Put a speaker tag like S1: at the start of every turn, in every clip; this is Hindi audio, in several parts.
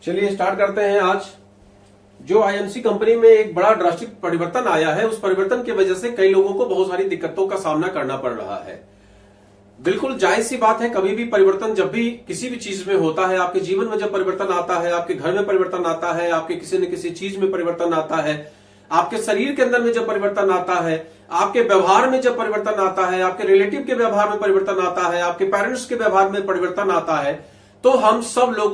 S1: चलिए स्टार्ट करते हैं। आज जो आईएमसी कंपनी में एक बड़ा ड्रास्टिक परिवर्तन आया है, उस परिवर्तन की वजह से कई लोगों को बहुत सारी दिक्कतों का सामना करना पड़ रहा है। बिल्कुल जायज सी बात है, कभी भी परिवर्तन जब भी किसी भी चीज में होता है, आपके जीवन में जब परिवर्तन आता है, आपके घर में परिवर्तन आता है, आपके किसी न किसी चीज में परिवर्तन आता है, आपके शरीर के अंदर में जब परिवर्तन आता है, आपके व्यवहार में जब परिवर्तन आता है, आपके रिलेटिव के व्यवहार में परिवर्तन आता है, आपके पेरेंट्स के व्यवहार में परिवर्तन आता है, तो हम सब लोग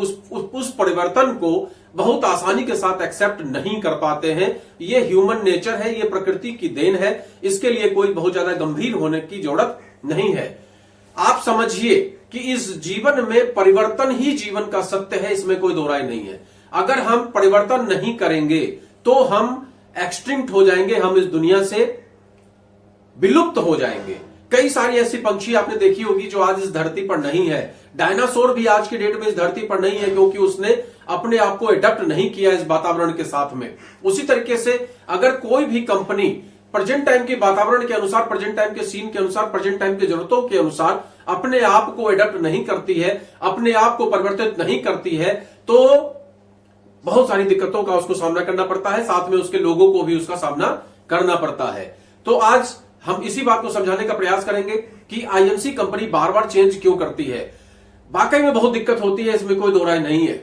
S1: उस परिवर्तन को बहुत आसानी के साथ एक्सेप्ट नहीं कर पाते हैं। ये ह्यूमन नेचर है, ये प्रकृति की देन है, इसके लिए कोई बहुत ज्यादा गंभीर होने की जरूरत नहीं है। आप समझिए कि इस जीवन में परिवर्तन ही जीवन का सत्य है, इसमें कोई दो राय नहीं है। अगर हम परिवर्तन नहीं करेंगे तो हम एक्सटिंक्ट हो जाएंगे, हम इस दुनिया से विलुप्त हो जाएंगे। कई सारी ऐसी पंछी आपने देखी होगी जो आज इस धरती पर नहीं है। डायनासोर भी आज की डेट में इस धरती पर नहीं है, क्योंकि उसने अपने आप को एडप्ट नहीं किया इस वातावरण के साथ में। उसी तरीके से अगर कोई भी कंपनी प्रेजेंट टाइम के वातावरण के अनुसार, प्रेजेंट टाइम के सीन के अनुसार, प्रेजेंट टाइम की जरूरतों के अनुसार अपने आप को एडप्ट नहीं करती है, अपने आप को परिवर्तित नहीं करती है, तो बहुत सारी दिक्कतों का उसको सामना करना पड़ता है, साथ में उसके लोगों को भी उसका सामना करना पड़ता है। तो आज हम इसी बात को समझाने का प्रयास करेंगे कि आईएमसी कंपनी बार बार चेंज क्यों करती है। वाकई में बहुत दिक्कत होती है, इसमें कोई दो राय नहीं है।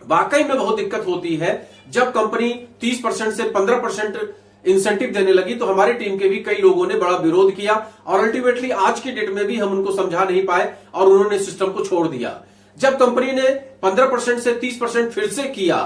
S1: वाकई में बहुत दिक्कत होती है। जब कंपनी 30% से 15% इंसेंटिव देने लगी तो हमारी टीम के भी कई लोगों ने बड़ा विरोध किया और अल्टीमेटली आज की डेट में भी हम उनको समझा नहीं पाए और उन्होंने सिस्टम को छोड़ दिया। जब कंपनी ने 15% से 30% फिर से किया,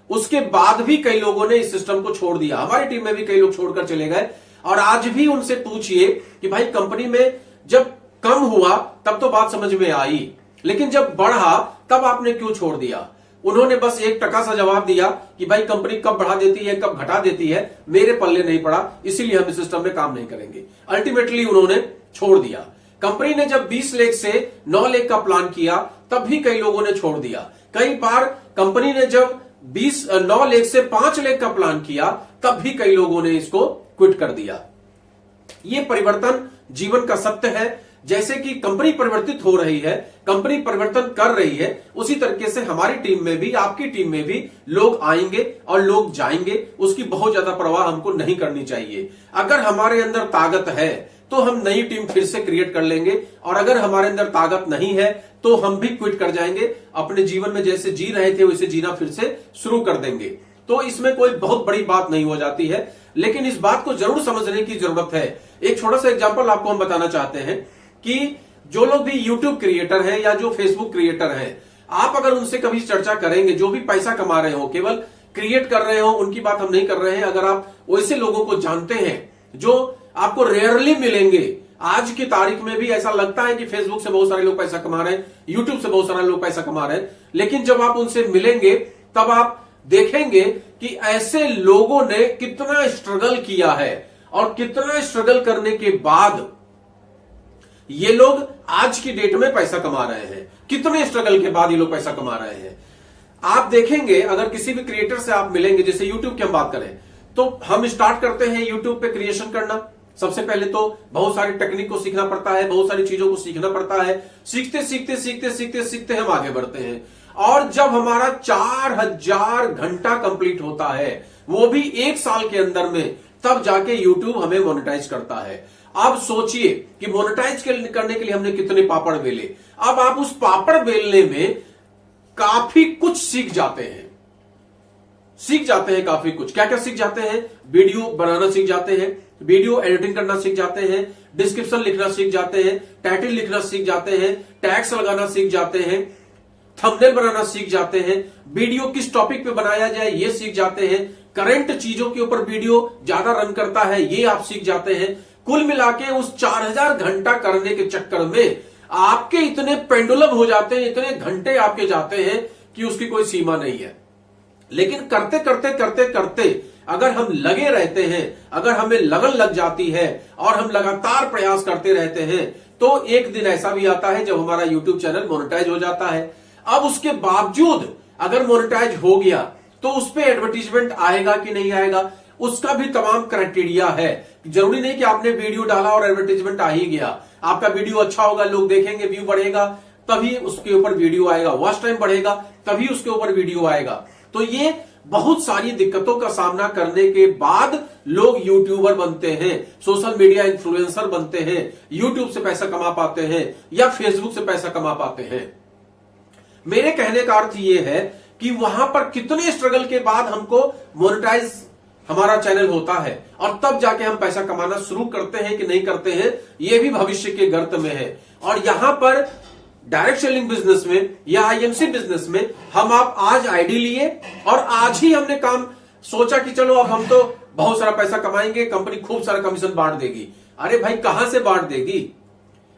S1: उसके बाद भी कई लोगों ने इस सिस्टम को छोड़ दिया। हमारी टीम में भी कई लोग छोड़कर चले गए और आज भी उनसे पूछिए कि भाई कंपनी में जब कम हुआ तब तो बात समझ में आई, लेकिन जब बढ़ा तब आपने क्यों छोड़ दिया। उन्होंने बस एक टका सा जवाब दिया कि भाई कंपनी कब बढ़ा देती है, कब घटा देती है, मेरे पल्ले नहीं पड़ा, इसीलिए हम इस सिस्टम में काम नहीं करेंगे। अल्टीमेटली उन्होंने छोड़ दिया। कंपनी ने जब 20 लाख से 9 लाख का प्लान किया तब भी कई लोगों ने छोड़ दिया। कई बार कंपनी ने जब 9 लाख से 5 लाख का प्लान किया तब भी कई लोगों ने इसको क्विट कर दिया। यह परिवर्तन जीवन का सत्य है। जैसे कि कंपनी परिवर्तित हो रही है, कंपनी परिवर्तन कर रही है, उसी तरीके से हमारी टीम में भी, आपकी टीम में भी लोग आएंगे और लोग जाएंगे। उसकी बहुत ज्यादा परवाह हमको नहीं करनी चाहिए। अगर हमारे अंदर ताकत है तो हम नई टीम फिर से क्रिएट कर लेंगे, और अगर हमारे अंदर ताकत नहीं है तो हम भी क्विट कर जाएंगे। अपने जीवन में जैसे जी रहे थे वैसे जीना फिर से शुरू कर देंगे। तो इसमें कोई बहुत बड़ी बात नहीं हो जाती है, लेकिन इस बात को जरूर समझने की जरूरत है। एक छोटा सा एग्जांपल आपको हम बताना चाहते हैं कि जो लोग भी यूट्यूब क्रिएटर हैं या जो फेसबुक क्रिएटर हैं, आप अगर उनसे कभी चर्चा करेंगे, जो भी पैसा कमा रहे हो, केवल क्रिएट कर रहे हो, उनकी बात हम नहीं कर रहे हैं। अगर आप वैसे लोगों को जानते हैं जो आपको रेयरली मिलेंगे, आज की तारीख में भी ऐसा लगता है कि फेसबुक से बहुत सारे लोग पैसा कमा रहे हैं, यूट्यूब से बहुत सारे लोग पैसा कमा रहे हैं, लेकिन जब आप उनसे मिलेंगे तब आप देखेंगे कि ऐसे लोगों ने कितना स्ट्रगल किया है और कितना स्ट्रगल करने के बाद ये लोग आज की डेट में पैसा कमा रहे हैं। कितने स्ट्रगल के बाद ये लोग पैसा कमा रहे हैं आप देखेंगे। अगर किसी भी क्रिएटर से आप मिलेंगे, जैसे यूट्यूब की हम बात करें, तो हम स्टार्ट करते हैं यूट्यूब पे क्रिएशन करना। सबसे पहले तो बहुत सारी टेक्निक को सीखना पड़ता है, बहुत सारी चीजों को सीखना पड़ता है। सीखते सीखते सीखते सीखते सीखते हम आगे बढ़ते हैं, और जब हमारा 4000 घंटा कंप्लीट होता है, वो भी 1 साल के अंदर में, तब जाके यूट्यूब हमें मोनेटाइज करता है। अब सोचिए कि मोनेटाइज करने के लिए हमने कितने पापड़ बेले। अब आप उस पापड़ बेलने में काफी कुछ सीख जाते हैं, काफी कुछ। क्या क्या सीख जाते हैं? वीडियो बनाना सीख जाते हैं, वीडियो एडिटिंग करना सीख जाते हैं, डिस्क्रिप्शन लिखना सीख जाते हैं, टाइटल लिखना सीख जाते हैं, टैग्स लगाना सीख जाते हैं, थंबनेल बनाना सीख जाते हैं, वीडियो किस टॉपिक पे बनाया जाए ये सीख जाते हैं, करंट चीजों के ऊपर वीडियो ज्यादा रन करता है ये आप सीख जाते हैं। कुल मिला के उस 4000 घंटा करने के चक्कर में आपके इतने पेंडुलम हो जाते हैं, इतने घंटे आपके जाते हैं कि उसकी कोई सीमा नहीं है। लेकिन करते करते करते करते अगर हम लगे रहते हैं, अगर हमें लगन लग जाती है और हम लगातार प्रयास करते रहते हैं, तो एक दिन ऐसा भी आता है जब हमारा यूट्यूब चैनल मोनेटाइज हो जाता है। अब उसके बावजूद अगर मोनेटाइज हो गया तो उस पर एडवर्टीजमेंट आएगा कि नहीं आएगा, उसका भी तमाम क्राइटेरिया है। जरूरी नहीं कि आपने वीडियो डाला और एडवर्टीजमेंट आ ही गया। आपका वीडियो अच्छा होगा, लोग देखेंगे, व्यू बढ़ेगा, तभी उसके ऊपर वीडियो आएगा, वॉच टाइम बढ़ेगा तभी उसके ऊपर वीडियो आएगा। तो ये बहुत सारी दिक्कतों का सामना करने के बाद लोग यूट्यूबर बनते हैं, सोशल मीडिया इन्फ्लुएंसर बनते हैं, यूट्यूब से पैसा कमा पाते हैं या फेसबुक से पैसा कमा पाते हैं। मेरे कहने का अर्थ यह है कि वहां पर कितने स्ट्रगल के बाद हमको मोनेटाइज हमारा चैनल होता है और तब जाके हम पैसा कमाना शुरू करते हैं कि नहीं करते हैं, यह भी भविष्य के गर्त में है। और यहां पर डायरेक्ट सेलिंग बिजनेस में या आईएमसी बिजनेस में हम आप आज आईडी लिए और आज ही हमने काम सोचा कि चलो अब हम तो बहुत सारा पैसा कमाएंगे, कंपनी खूब सारा कमीशन बांट देगी। अरे भाई कहां से बांट देगी?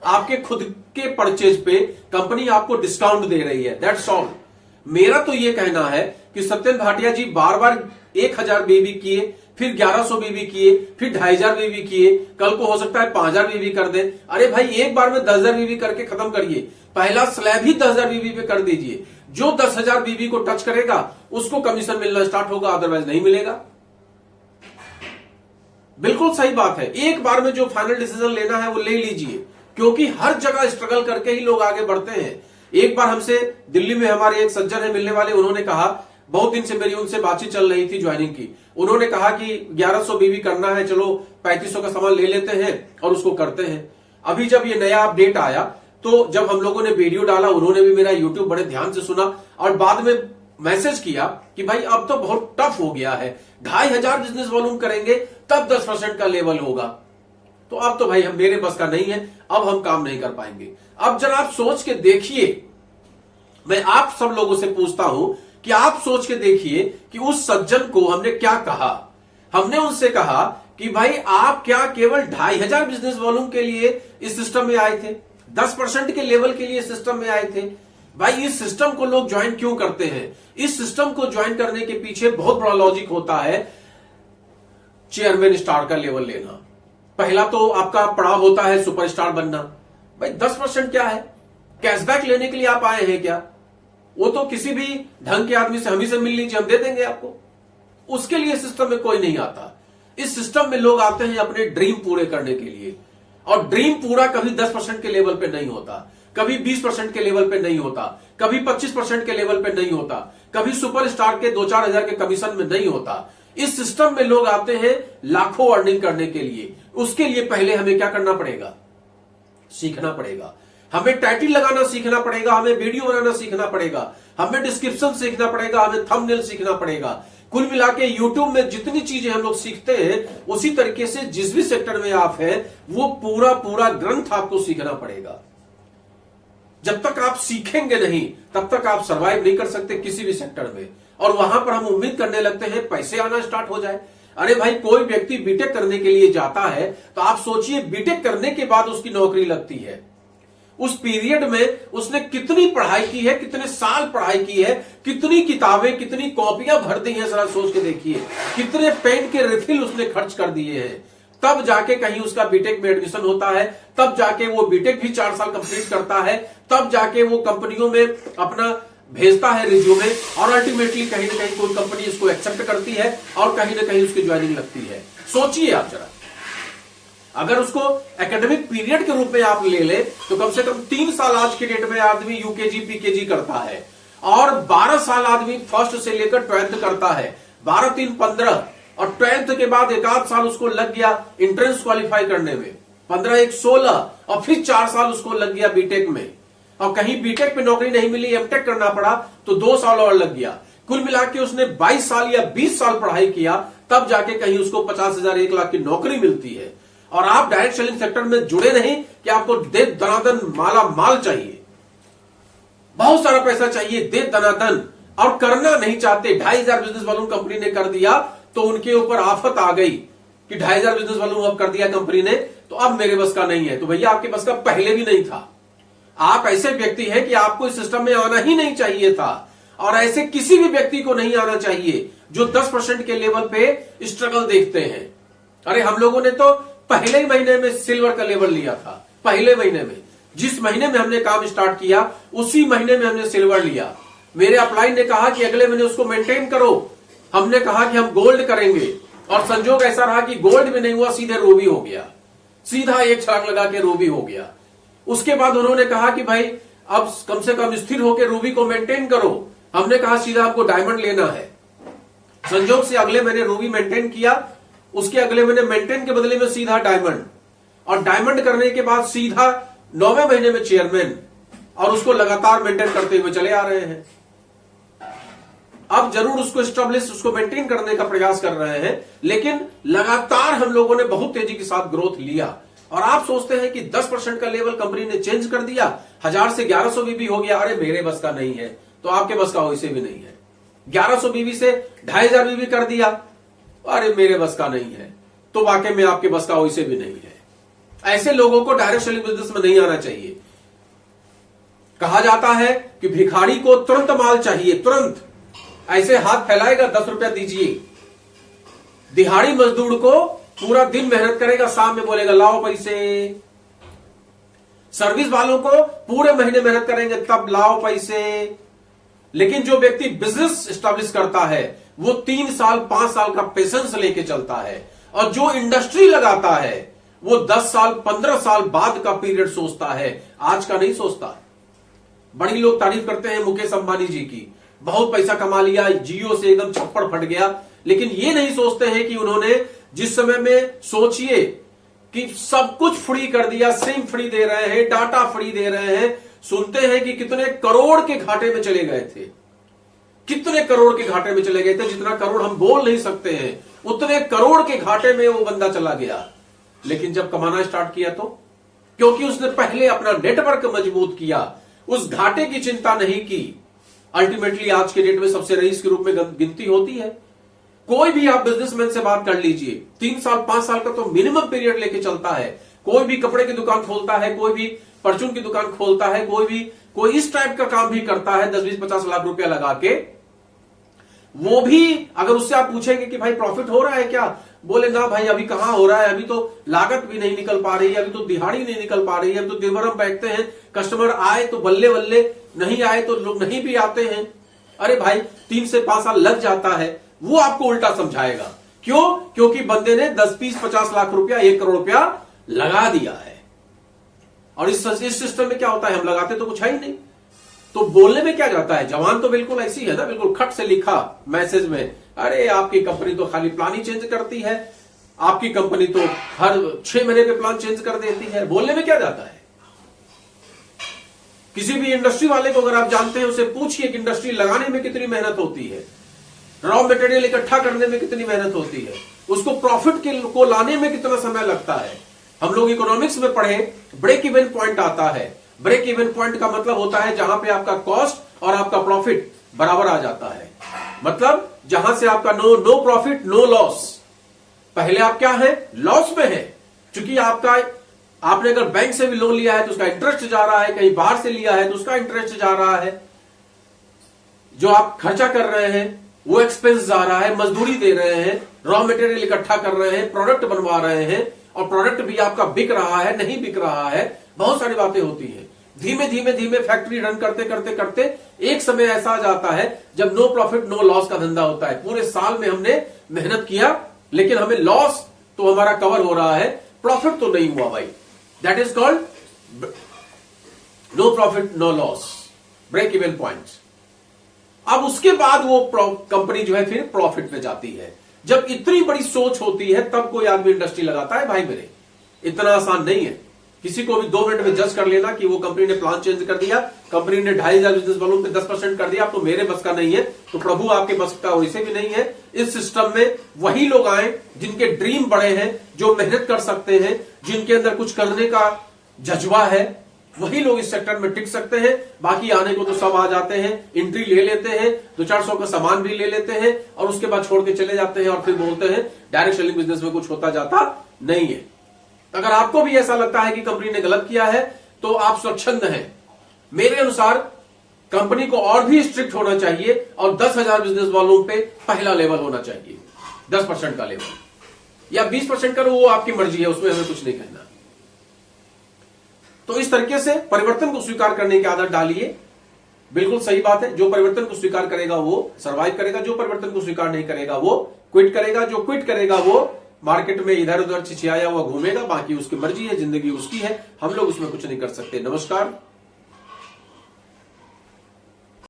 S1: आपके खुद के परचेज पे कंपनी आपको डिस्काउंट दे रही है, दैट्स ऑल। मेरा तो यह कहना है कि सत्येंद्र भाटिया जी बार बार 1000 बीबी किए, फिर 1100 बीबी किए, फिर 2500 बीबी किए, कल को हो सकता है 5000 बीबी कर दें। अरे भाई एक बार में 10,000 बीबी करके खत्म करिए, पहला स्लैब ही 10,000 बीबी पे कर दीजिए। जो 10,000 बीबी को टच करेगा उसको कमीशन मिलना स्टार्ट होगा, अदरवाइज नहीं मिलेगा। बिल्कुल सही बात है, एक बार में जो फाइनल डिसीजन लेना है वो ले लीजिए, क्योंकि हर जगह स्ट्रगल करके ही लोग आगे बढ़ते हैं। एक बार हमसे दिल्ली में हमारे एक सज्जन है मिलने वाले, उन्होंने कहा, बहुत दिन से मेरी उनसे बातचीत चल रही थी ज्वाइनिंग की, उन्होंने कहा कि 1100 बीबी करना है, चलो 3500 का सामान ले लेते हैं और उसको करते हैं। अभी जब ये नया अपडेट आया तो जब हम लोगों ने वीडियो डाला, उन्होंने भी मेरा यूट्यूब बड़े ध्यान से सुना और बाद में मैसेज किया कि भाई अब तो बहुत टफ हो गया है, 2500 बिजनेस वॉल्यूम करेंगे तब 10% का लेवल होगा। तो अब तो भाई हम मेरे बस का नहीं है, अब हम काम नहीं कर पाएंगे। अब जरा आप सोच के देखिए, मैं आप सब लोगों से पूछता हूं कि आप सोच के देखिए कि उस सज्जन को हमने क्या कहा। हमने उनसे कहा कि भाई आप क्या केवल 2500 बिजनेस वॉल्यूम के लिए इस सिस्टम में आए थे, 10% के लेवल के लिए सिस्टम में आए थे? भाई इस सिस्टम को लोग ज्वाइन क्यों करते हैं? इस सिस्टम को ज्वाइन करने के पीछे बहुत बड़ा लॉजिक होता है, चेयरमैन स्टार का लेवल लेना। पहला तो आपका पड़ाव होता है सुपरस्टार बनना। भाई 10% क्या है? कैशबैक लेने के लिए आप आए हैं क्या? वो तो किसी भी ढंग के आदमी से हम ही से मिल लीजिए, हम दे देंगे आपको। उसके लिए सिस्टम में कोई नहीं आता। इस सिस्टम में लोग आते हैं अपने ड्रीम पूरे करने के लिए, और ड्रीम पूरा कभी 10% के लेवल पे नहीं होता, कभी 20% के लेवल पे नहीं होता, कभी 25% के लेवल पे नहीं होता, कभी सुपरस्टार के 2-4 हजार के कमीशन में नहीं होता। इस सिस्टम में लोग आते हैं लाखों अर्निंग करने के लिए। उसके लिए पहले हमें क्या करना पड़ेगा? सीखना पड़ेगा। हमें टाइटल लगाना सीखना पड़ेगा, हमें वीडियो बनाना सीखना पड़ेगा, हमें डिस्क्रिप्शन सीखना पड़ेगा, हमें थंबनेल सीखना पड़ेगा। कुल मिला के यूट्यूब में जितनी चीजें हम लोग सीखते हैं, उसी तरीके से जिस भी सेक्टर में आप हैं वो पूरा ग्रंथ आपको सीखना पड़ेगा। जब तक आप सीखेंगे नहीं तब तक आप सरवाइव नहीं कर सकते किसी भी सेक्टर में। और वहां पर हम उम्मीद करने लगते हैं पैसे आना स्टार्ट हो जाए। अरे भाई कोई व्यक्ति बीटेक करने के लिए जाता है तो आप सोचिए बीटेक करने के बाद उसकी नौकरी लगती है, उस पीरियड में उसने कितनी पढ़ाई की है, कितने साल पढ़ाई की है, कितनी किताबें, कितनी कॉपियां भर दी हैं, जरा सोच के देखिए। कितने पेन के रिफिल उसने खर्च कर दिए हैं, तब जाके कहीं उसका बीटेक में एडमिशन होता है, तब जाके वो बीटेक भी 4 साल कंप्लीट करता है, तब जाके वो कंपनियों में अपना भेजता है रिज्यूमे, और अल्टीमेटली कहीं ना कहीं कोई कंपनी इसको एक्सेप्ट करती है और कहीं ना कहीं उसकी ज्वाइनिंग लगती है। सोचिए आप जरा, अगर उसको एकेडमिक पीरियड के रूप में आप ले ले तो कम से कम 3 साल आज के डेट में आदमी यूकेजी पीकेजी करता है, और 12 साल आदमी फर्स्ट से लेकर 12th करता है। 12-3 15, और 12th के बाद 1 साल उसको लग गया एंट्रेंस क्वालिफाई करने में, 15-1 16, और फिर 4 साल उसको लग गया बीटेक में, और कहीं बीटेक में नौकरी नहीं मिली, एमटेक करना पड़ा तो 2 साल और लग गया। कुल मिला के उसने 22 साल या 20 साल पढ़ाई किया, तब जाके कहीं उसको 50,000 1 लाख की नौकरी मिलती है। और आप डायरेक्ट सेलिंग सेक्टर में जुड़े नहीं कि आपको दे दनादन माला माल चाहिए, बहुत सारा पैसा चाहिए दे दनादन, और करना नहीं चाहते। 2,500 बिजनेस वॉल्यूम कंपनी ने कर दिया तो उनके ऊपर आफत आ गई कि 2,500 बिजनेस वॉल्यूम अब कर दिया कंपनी ने तो अब मेरे बस का नहीं है। तो भैया आपके बस का पहले भी नहीं था। आप ऐसे व्यक्ति हैं कि आपको इस सिस्टम में आना ही नहीं चाहिए था, और ऐसे किसी भी व्यक्ति को नहीं आना चाहिए जो 10% के लेवल पे स्ट्रगल देखते हैं। अरे हम लोगों ने तो पहले ही महीने में सिल्वर का लेवल लिया था। पहले महीने में, जिस महीने में हमने काम स्टार्ट किया उसी महीने में हमने सिल्वर लिया। मेरे अपलाइन ने कहा कि अगले महीने उसको मेंटेन करो, हमने कहा कि हम गोल्ड करेंगे, और संजोग ऐसा रहा कि गोल्ड भी नहीं हुआ, सीधे रूबी हो गया, सीधा एक छलांग लगा के रूबी हो गया। उसके बाद उन्होंने कहा कि भाई अब कम से कम स्थिर होकर रूबी को मेंटेन करो। हमने कहा सीधा आपको डायमंड लेना है। संजोग से अगले महीने रूबी मेंटेन किया, उसके अगले महीने मेंटेन के बदले में सीधा डायमंड, और डायमंड करने के बाद सीधा 9वें महीने में चेयरमैन, और उसको लगातार मेंटेन करते हुए चले आ रहे हैं। अब जरूर उसको स्टेब्लिश, उसको मेंटेन करने का प्रयास कर रहे हैं, लेकिन लगातार हम लोगों ने बहुत तेजी के साथ ग्रोथ लिया। और आप सोचते हैं कि 10% का लेवल कंपनी ने चेंज कर दिया, 1000 से 1100 बीबी हो गया, अरे मेरे बस का नहीं है, तो आपके बस का वैसे भी नहीं है। 1100 बीबी से 2500 बीबी कर दिया, अरे मेरे बस का नहीं है, तो वाकई में आपके बस का वैसे भी नहीं है। ऐसे लोगों को डायरेक्ट सेलिंग बिजनेस में नहीं आना चाहिए। कहा जाता है कि भिखारी को तुरंत माल चाहिए, तुरंत, ऐसे हाथ फैलाएगा 10 रुपया दीजिए। दिहाड़ी मजदूर को पूरा दिन मेहनत करेगा, शाम में बोलेगा लाओ पैसे। सर्विस वालों को पूरे महीने मेहनत करेंगे, तब लाओ पैसे। लेकिन जो व्यक्ति बिजनेस एस्टैब्लिश करता है वो 3 साल 5 साल का पेशेंस लेके चलता है, और जो इंडस्ट्री लगाता है वो 10 साल 15 साल बाद का पीरियड सोचता है, आज का नहीं सोचता। बड़ी लोग तारीफ करते हैं मुकेश अंबानी जी की, बहुत पैसा कमा लिया, जियो से एकदम छप्पड़ फट गया, लेकिन ये नहीं सोचते हैं कि उन्होंने जिस समय में, सोचिए कि सब कुछ फ्री कर दिया, सिम फ्री दे रहे हैं, डाटा फ्री दे रहे हैं, सुनते हैं कि कितने करोड़ के घाटे में चले गए थे, कितने करोड़ के घाटे में चले गए थे, जितना करोड़ हम बोल नहीं सकते हैं, उतने करोड़ के घाटे में वो बंदा चला गया। लेकिन जब कमाना स्टार्ट किया तो, क्योंकि उसने पहले अपना नेटवर्क मजबूत किया, उस घाटे की चिंता नहीं की। अल्टीमेटली आज के डेट में सबसे रईस के रूप में गिनती होती है। कोई भी आप बिजनेसमैन से बात कर लीजिए, 3 साल 5 साल का तो मिनिमम पीरियड लेके चलता है। कोई भी कपड़े की दुकान खोलता है, कोई भी परचून की दुकान खोलता है, कोई इस टाइप का काम भी करता है 10-20-50 लाख रुपया लगा के। वो भी अगर उससे आप पूछेंगे कि भाई प्रॉफिट हो रहा है क्या, बोले ना भाई अभी कहां हो रहा है, अभी तो लागत भी नहीं निकल पा रही है, अभी तो दिहाड़ी नहीं निकल पा रही है, अभी तो दिन भर हम बैठते हैं, कस्टमर आए तो बल्ले बल्ले, नहीं आए तो लोग नहीं भी आते हैं। अरे भाई 3 से 5 साल लग जाता है। वो आपको उल्टा समझाएगा। क्यों? क्योंकि बंदे ने 10-20-50 लाख रुपया, 1 करोड़ रुपया लगा दिया है। और इस सिस्टम में क्या होता है, हम लगाते तो कुछ है ही नहीं, तो बोलने में क्या जाता है। जवान तो बिल्कुल ऐसी है ना, बिल्कुल खट से लिखा मैसेज में, अरे आपकी कंपनी तो खाली प्लान ही चेंज करती है, आपकी कंपनी तो हर 6 महीने पे प्लान चेंज कर देती है। बोलने में क्या जाता है। किसी भी इंडस्ट्री वाले को अगर आप जानते हैं, उसे पूछिए कि इंडस्ट्री लगाने में कितनी मेहनत होती है, रॉ मटेरियल इकट्ठा करने में कितनी मेहनत होती है, उसको प्रॉफिट को लाने में कितना समय लगता है। हम लोग इकोनॉमिक्स में पढ़े, ब्रेक इवन पॉइंट आता है। ब्रेक इवन पॉइंट का मतलब होता है जहां पे आपका कॉस्ट और आपका प्रॉफिट बराबर आ जाता है। मतलब जहां से आपका नो प्रॉफिट नो लॉस। पहले आप क्या है, लॉस में है, क्योंकि आपने अगर बैंक से भी लोन लिया है तो उसका इंटरेस्ट जा रहा है, कहीं बाहर से लिया है तो उसका इंटरेस्ट जा रहा है, जो आप खर्चा कर रहे हैं वो एक्सपेंस जा रहा है, मजदूरी दे रहे हैं, रॉ मटेरियल इकट्ठा कर रहे हैं, प्रोडक्ट बनवा रहे हैं, और प्रोडक्ट भी आपका बिक रहा है नहीं बिक रहा है, बहुत सारी बातें होती हैं। धीमे धीमे फैक्ट्री रन करते करते करते एक समय ऐसा आ जाता है जब नो प्रॉफिट नो लॉस का धंधा होता है। पूरे साल में हमने मेहनत किया, लेकिन हमें लॉस तो हमारा कवर हो रहा है, प्रॉफिट तो नहीं हुआ भाई। That is called no profit no loss, break even point. अब उसके बाद वो कंपनी जो है फिर प्रॉफिट में जाती है। जब इतनी बड़ी सोच होती है तब कोई आदमी इंडस्ट्री लगाता है। भाई मेरे, इतना आसान नहीं है। किसी को भी 2 मिनट में जज कर लेना कि वो कंपनी ने प्लान चेंज कर दिया, कंपनी ने 2500 बिजनेस वालों पे 10% कर दिया, तो मेरे बस का नहीं है, तो प्रभु आपके बस का वैसे भी नहीं है। इस सिस्टम में वही लोग आए जिनके ड्रीम बड़े हैं, जो मेहनत कर सकते हैं, जिनके अंदर कुछ करने का जज्बा है, वही लोग इस सेक्टर में टिक सकते हैं। बाकी आने को तो सब आ जाते हैं, एंट्री ले लेते हैं, 200-400 का सामान भी ले लेते हैं और उसके बाद छोड़ के चले जाते हैं और फिर बोलते हैं डायरेक्ट सेलिंग बिजनेस में कुछ होता जाता नहीं है। अगर आपको भी ऐसा लगता है कि कंपनी ने गलत किया है तो आप स्वच्छंद हैं। मेरे अनुसार कंपनी को और भी स्ट्रिक्ट होना चाहिए और 10,000 बिजनेस वालों पे पहला लेवल होना चाहिए, 10% का लेवल या 20% करो, वो आपकी मर्जी है, उसमें हमें कुछ नहीं कहना। तो इस तरीके से परिवर्तन को स्वीकार करने की आदत डालिए। बिल्कुल सही बात है, जो परिवर्तन को स्वीकार करेगा वो सर्वाइव करेगा, जो परिवर्तन को स्वीकार नहीं करेगा वो क्विट करेगा, जो क्विट करेगा वो मार्केट में इधर उधर छिछियाया हुआ घूमेगा। बाकी उसकी मर्जी है, जिंदगी उसकी है, हम लोग उसमें कुछ नहीं कर सकते। नमस्कार।